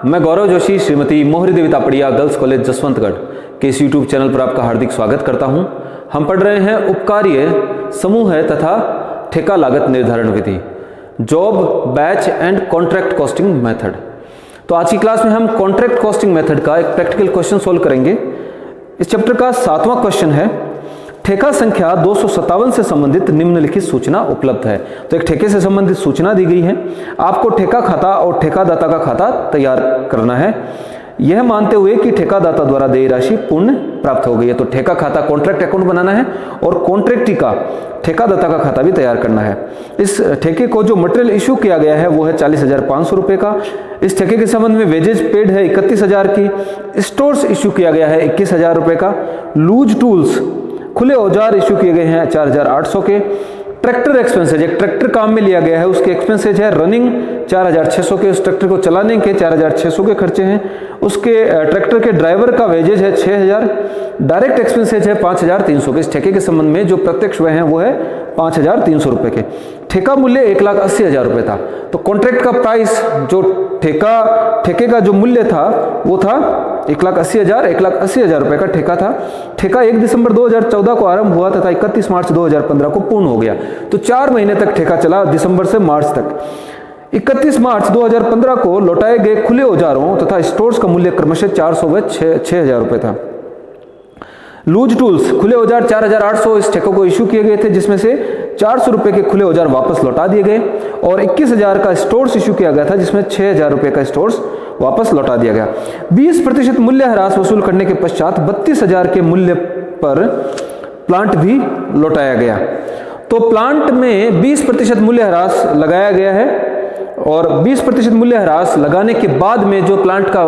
मैं गौरव जोशी श्रीमती मोहरी देवी Tapadia girls college Jaswantgarh के इस यूट्यूब चैनल पर आपका हार्दिक स्वागत करता हूं। हम पढ़ रहे हैं उपकार्य समूह है तथा ठेका लागत निर्धारण विधि, job batch and contract costing method. तो आज की क्लास में हम कॉन्ट्रैक्ट कॉस्टिंग मेथड का एक प्रैक्टिकल क्वेश्चन सोल्व करेंगे। इस चैप्टर का 7वां क्वेश्चन है, ठेका संख्या 257 से संबंधित निम्नलिखित सूचना उपलब्ध है। तो एक ठेके से संबंधित सूचना दी गई है, आपको ठेका खाता और ठेकादाता का खाता तैयार करना है, यह मानते हुए कि ठेकादाता द्वारा देय राशि पूर्ण प्राप्त हो गई है। तो ठेका खाता कॉन्ट्रैक्ट अकाउंट बनाना है और कॉन्ट्रैक्टी का ठेकादाता का खाता भी तैयार करना है। इस ठेके को जो मटेरियल इशू किया गया है वो है 40,500 रुपये का। इस ठेके के संबंध में वेजेज पेड है 31,000 की। स्टोर्स इशू किया गया है 21,000 रुपये का। लूज टूल्स खुले औजार इशू किए गए हैं 4,800 के। ट्रैक्टर एक्सपेंसेज, एक ट्रैक्टर काम में लिया गया है उसके एक्सपेंसेज है रनिंग 4,600 के। उस ट्रैक्टर को चलाने के 4,600 के खर्चे हैं। उसके ट्रैक्टर के ड्राइवर का वेजेज है 6,000। डायरेक्ट एक्सपेंसेज है 5,300 के। इस ठेके के संबंध में जो प्रत्यक्ष व्यय है वो है 5,300 रुपये के। ठेका मूल्य 1,80,000 रुपये था। तो कॉन्ट्रैक्ट का प्राइस, जो ठेके का जो मूल्य था वो था 1,80,000 रुपये का ठेका था। ठेका 1 दिसंबर 2014 को आरंभ हुआ तथा 31 मार्च 2015 को पूर्ण हो गया। तो 4 महीने तक ठेका चला, दिसंबर से मार्च तक। 31 मार्च 2015 को लौटाए गए खुले औजारों तथा स्टोर्स का मूल्य क्रमशः 400 व 6,000 रुपये था। लूज टूल्स खुले औजार 4,800 इस ठेकों को इशू किए गए थे, जिसमें से 400 रुपये के खुले औजार वापस लौटा दिए गए और 21,000 का स्टोर्स इशू किया गया था, जिसमें 6,000 रुपये का स्टोर्स वापस लौटा दिया गया। 20% मूल्य ह्रास वसूल करने के पश्चात 32,000 के मूल्य पर प्लांट भी लौटाया गया। तो प्लांट में 20% मूल्य ह्रास लगाया गया है और 20% मूल्य ह्रास लगाने के बाद में जो प्लांट का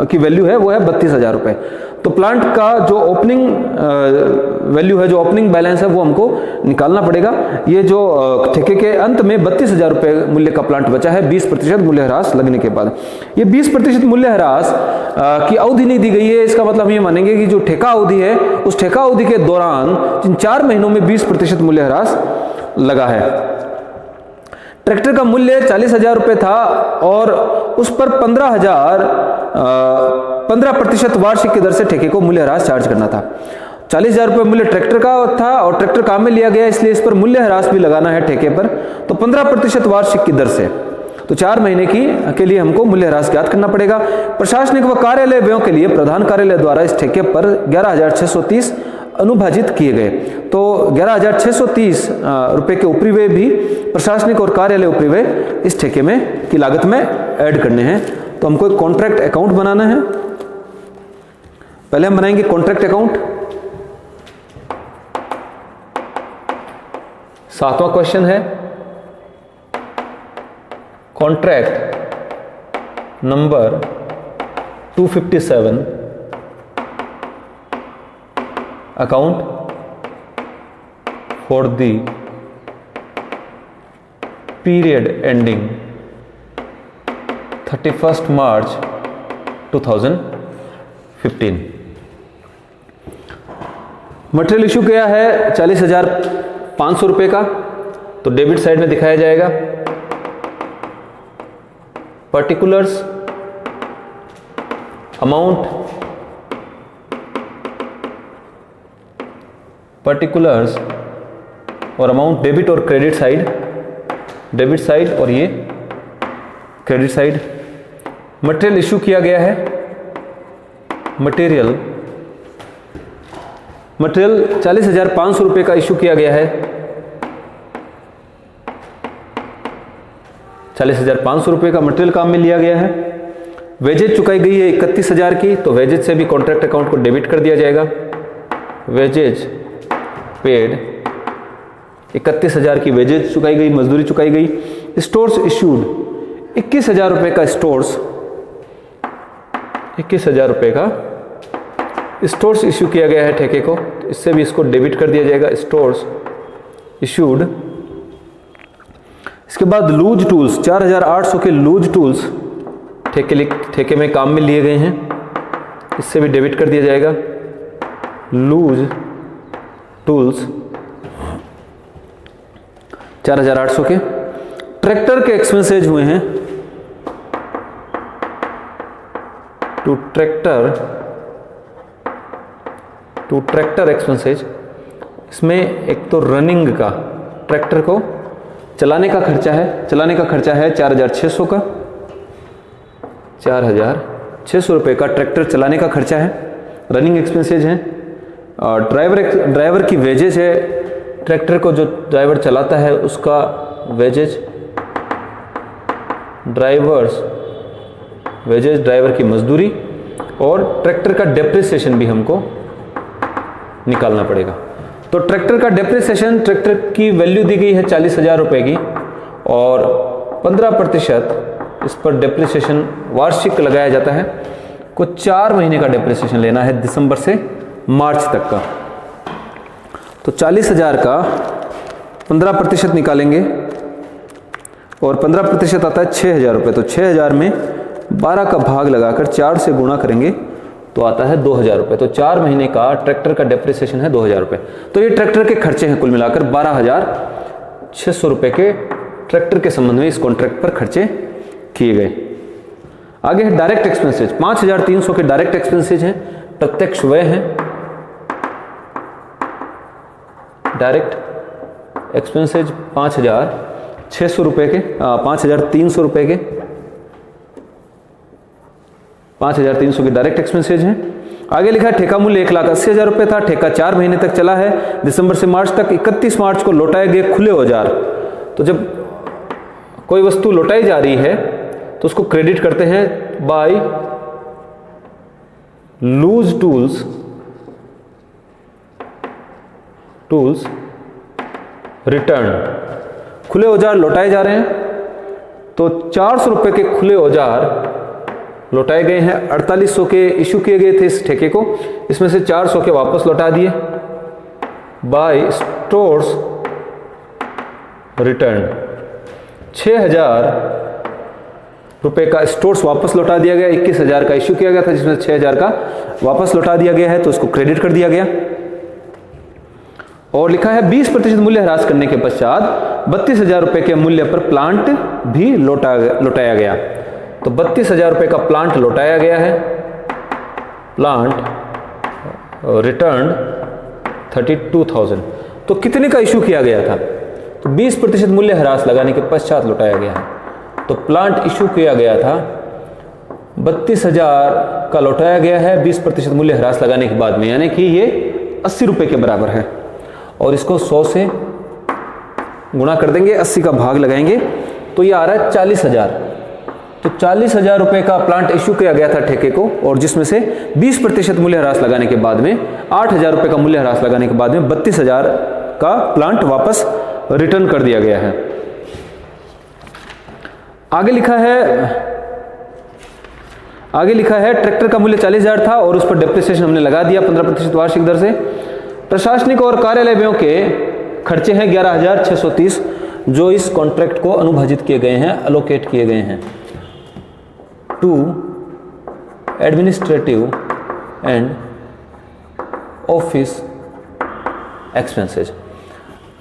की वैल्यू है वो है 32,000 रुपये। तो प्लांट का जो ओपनिंग वैल्यू है, जो ओपनिंग बैलेंस है, वो हमको निकालना पड़ेगा। ये जो ठेके के अंत में 32,000 रुपये मूल्य का प्लांट बचा है 20% मूल्य ह्रास लगने के बाद। ये 20% मूल्य ह्रास की अवधि नहीं दी गई है। इसका मतलब हम ये मानेंगे कि जो ठेका अवधि है उस ठेका अवधि के दौरान इन 4 महीनों में 20% मूल्य ह्रास लगा है। ट्रैक्टर का मूल्य 40,000 रुपये था और उस पर 15% वार्षिक की दर से ठेके को मूल्य ह्रास चार्ज करना था। 40,000 रुपये मूल्य ट्रैक्टर का था और ट्रैक्टर काम में लिया गया, इसलिए इस पर मूल्य ह्रास भी लगाना है ठेके पर। तो 15% वार्षिक की दर से, तो 4 महीने के लिए हमको मूल्य ह्रास ज्ञात करना पड़ेगा। प्रशासनिक व कार्यालय व्ययों के लिए प्रधान कार्यालय द्वारा इस ठेके पर 11,630 अनुभाजित किए गए। तो 11,630 रुपये के ऊपरी व्यय भी प्रशासनिक और कार्यालय ऊपरी व्यय इस ठेके में की लागत में ऐड करने हैं। तो हमको एक कॉन्ट्रैक्ट अकाउंट बनाना है। पहले हम बनाएंगे कॉन्ट्रैक्ट अकाउंट। 7वां क्वेश्चन है, contract number 257 account for the period ending 31st March 2015। Material issue किया है 40,500 रुपये का, तो डेबिट साइड में दिखाया जाएगा। पर्टिकुलर्स, अमाउंट, पर्टिकुलर्स और अमाउंट डेबिट और क्रेडिट साइड, डेबिट साइड और ये क्रेडिट साइड। मटेरियल इशू किया गया है, मटेरियल 40,500 रुपये का इशू किया गया है। 40,500 रुपये का मटेरियल काम में लिया गया है। वेजेज चुकाई गई है 31,000 की, तो वेजेज से भी कॉन्ट्रैक्ट अकाउंट को डेबिट कर दिया जाएगा। वेजेज पेड 31,000 की वेजेज चुकाई गई, मजदूरी चुकाई गई। स्टोर्स इशूड 21,000 रुपये का स्टोर्स, 21,000 रुपये का स्टोर्स इशू किया गया है ठेके को, तो इससे भी इसको डेबिट कर दिया जाएगा। Stores issued. इसके बाद लूज टूल्स 4,800 के लूज टूल्स ठेके में काम में लिए गए हैं, इससे भी डेबिट कर दिया जाएगा। लूज टूल्स 4,800 के। ट्रैक्टर के एक्सपेंसेज हुए हैं टू ट्रैक्टर एक्सपेंसेज, इसमें एक तो रनिंग का, ट्रैक्टर को चलाने का खर्चा है, 4600 का, 4600 रुपये का ट्रैक्टर चलाने का खर्चा है, रनिंग एक्सपेंसेज है। और ड्राइवर की वेजेज है, ट्रैक्टर को जो ड्राइवर चलाता है उसका वेजेज, ड्राइवर की मजदूरी, और ट्रैक्टर का डेप्रिसिएशन भी हमको निकालना पड़ेगा। तो ट्रैक्टर का डेप्रिसिएशन, ट्रैक्टर की वैल्यू दी गई है 40,000 रुपये की, और 15% इस पर डेप्रिसिएशन वार्षिक लगाया जाता है। कुछ 4 महीने का डेप्रिसिएशन लेना है, दिसंबर से मार्च तक का। तो 40,000 का 15% निकालेंगे, और 15% आता है 6,000 रुपये। तो 6,000 में 12 का भाग लगाकर 4 से गुणा करेंगे तो आता है 2,000 रुपये। तो 4 महीने का ट्रैक्टर का डेप्रिसिएशन है 2,000 रुपये। तो ये ट्रैक्टर के खर्चे हैं, कुल मिलाकर 12,600 रुपये के ट्रैक्टर के संबंध में इस कॉन्ट्रैक्ट पर खर्चे किए गए। आगे है डायरेक्ट एक्सपेंसेज, 5,300 के डायरेक्ट एक्सपेंसेज हैं, प्रत्यक्ष व्यय हैं। डायरेक्ट एक्सपेंसेज 5,600 रुपये के, 5,300 रुपये के, 5,300 के डायरेक्ट एक्सपेंसेज हैं। आगे लिखा है ठेका मूल्य 1,80,000 रुपये था, ठेका 4 महीने तक चला है, दिसंबर से मार्च तक। 31 मार्च को लौटाए गए खुले औजार। तो जब कोई वस्तु लौटाई जा रही है तो उसको क्रेडिट करते हैं बाय लूज टूल्स रिटर्न। खुले औजार लौटाए जा रहे हैं, तो 400 रुपये के खुले औजार लौटाए गए हैं। 4800 के इशू किए गए थे इस ठेके को, इसमें से 400 के वापस लौटा दिए बाय स्टोर्स रिटर्न। 6,000 रुपये का स्टोर्स वापस लौटा दिया गया। 21,000 का इशू किया गया था जिसमें 6,000 का वापस लौटा दिया गया है, तो इसको क्रेडिट कर दिया गया। और लिखा है 20% मूल्य ह्रास करने के पश्चात 32,000 रुपये के मूल्य पर प्लांट भी लौटाया गया। तो 32,000 रुपये का प्लांट लौटाया गया है। Plant return 32,000। तो कितने का इशू किया गया था? तो 20% मूल्य ह्रास लगाने के पश्चात लौटाया गया है। तो प्लांट इशू किया गया था 32,000 का, लौटाया गया है 20% मूल्य ह्रास लगाने के बाद में, यानी कि ये 80 रुपये के बराबर है। और इसको 100 से गुणा कर देंगे, 80 का भाग लगाएंगे तो ये आ रहा है 40,000। तो 40,000 रुपये का प्लांट इशू किया गया था ठेके को, और जिसमें से 20% मूल्य ह्रास लगाने के बाद में, 8,000 रुपये का मूल्य ह्रास लगाने के बाद में 32,000 का प्लांट वापस रिटर्न कर दिया गया है। आगे लिखा है ट्रैक्टर का मूल्य 40,000 था और उस पर डेप्रिसिएशन हमने लगा दिया 15% वार्षिक दर से। प्रशासनिक और कार्यालय व्ययों के खर्चे हैं 11,630, जो इस कॉन्ट्रैक्ट को अनुभाजित किए गए हैं, अलोकेट किए गए हैं to administrative and office expenses.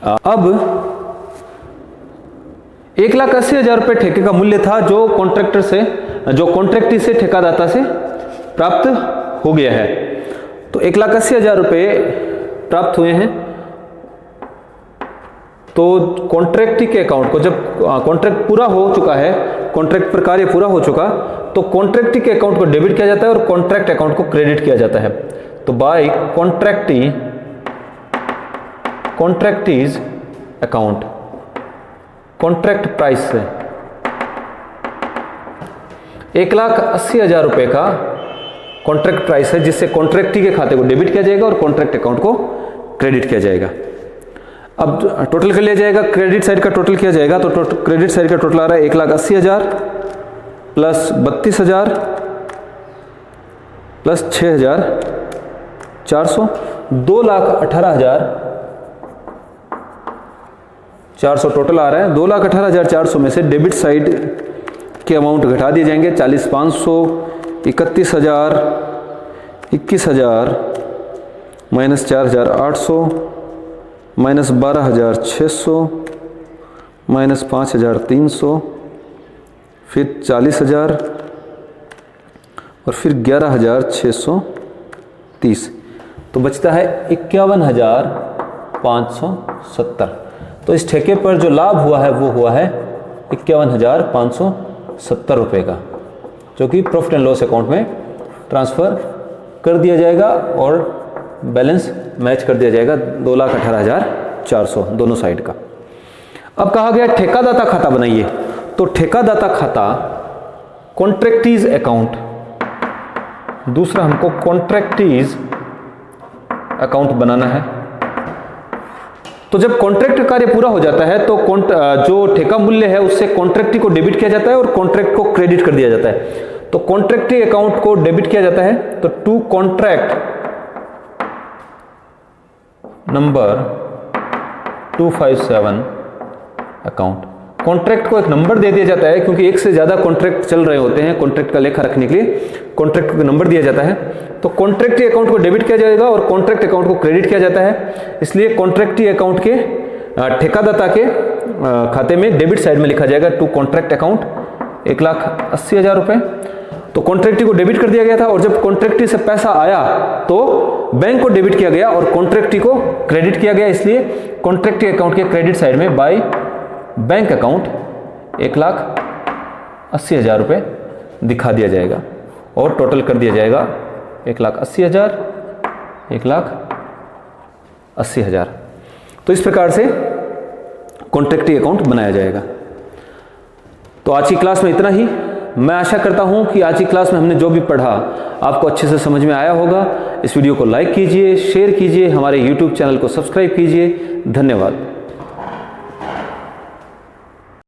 अब 1,80,000 रुपये ठेके का मूल्य था जो कॉन्ट्रैक्टी से ठेकादाता से प्राप्त हो गया है। तो 1,80,000 रुपये प्राप्त हुए हैं। तो कॉन्ट्रैक्टी के अकाउंट को, जब कॉन्ट्रैक्ट पूरा हो चुका है, कॉन्ट्रैक्ट पर कार्य पूरा हो चुका, तो कॉन्ट्रैक्टी के अकाउंट को डेबिट किया जाता है और कॉन्ट्रैक्ट अकाउंट को क्रेडिट किया जाता है। तो बाय कॉन्ट्रैक्टीज अकाउंट, कॉन्ट्रैक्ट प्राइस से 1,80,000 रुपये का कॉन्ट्रैक्ट प्राइस है, जिससे कॉन्ट्रैक्टी के खाते को डेबिट किया जाएगा और कॉन्ट्रैक्ट अकाउंट को क्रेडिट किया जाएगा। अब टोटल कर लिया जाएगा, क्रेडिट साइड का टोटल किया जाएगा। तो क्रेडिट साइड का टोटल आ रहा है 1,80,000 प्लस 32,000 प्लस 6,400, 2,18,400 टोटल आ रहा है। 2,18,400 में से डेबिट साइड के अमाउंट घटा दिए जाएंगे। 40,500, 31,000, 21,000 माइनस 4,800 माइनस 12,600 माइनस 5,300, फिर 40,000 और फिर 11,630, तो बचता है 51,570। तो इस ठेके पर जो लाभ हुआ है वो हुआ है 51,570 रुपये का, जो कि प्रॉफिट एंड लॉस अकाउंट में ट्रांसफ़र कर दिया जाएगा और बैलेंस मैच कर दिया जाएगा 2,18,400 दोनों साइड का। अब कहा गया ठेकादाता खाता बनाइए, तो ठेकादाता खाता कॉन्ट्रैक्टीज अकाउंट, दूसरा हमको कॉन्ट्रैक्टीज अकाउंट बनाना है। तो जब कॉन्ट्रैक्ट कार्य पूरा हो जाता है तो जो ठेका मूल्य है उससे कॉन्ट्रैक्टी को डेबिट किया जाता है और कॉन्ट्रैक्ट को क्रेडिट कर दिया जाता है। तो कॉन्ट्रैक्टी अकाउंट को डेबिट किया जाता है, तो to contract number 257 account. Contract को एक नंबर दे दिया जाता है, क्योंकि एक से ज़्यादा कॉन्ट्रैक्ट चल रहे होते हैं, कॉन्ट्रैक्ट का लेखा रखने के लिए कॉन्ट्रैक्ट को नंबर दिया जाता है। तो कॉन्ट्रैक्टी अकाउंट को डेबिट किया जाएगा और कॉन्ट्रैक्ट अकाउंट को क्रेडिट किया जाता है। इसलिए कॉन्ट्रैक्टी अकाउंट के ठेकादाता के खाते में डेबिट साइड में लिखा जाएगा टू कॉन्ट्रैक्ट अकाउंट 1,80,000 रुपये। तो कॉन्ट्रैक्टी को डेबिट कर दिया गया था, और जब कॉन्ट्रैक्टी से पैसा आया तो बैंक को डेबिट किया गया और कॉन्ट्रैक्टी को क्रेडिट किया गया। इसलिए कॉन्ट्रैक्टी अकाउंट के क्रेडिट साइड में बाय बैंक अकाउंट 1,80,000 रुपये दिखा दिया जाएगा और टोटल कर दिया जाएगा 1,80,000, 1,80,000। तो इस प्रकार से कॉन्ट्रैक्टी अकाउंट बनाया जाएगा। तो आज की क्लास में इतना ही। मैं आशा करता हूं कि आज की क्लास में हमने जो भी पढ़ा आपको अच्छे से समझ में आया होगा। इस वीडियो को लाइक कीजिए, शेयर कीजिए, हमारे YouTube चैनल को सब्सक्राइब कीजिए। धन्यवाद।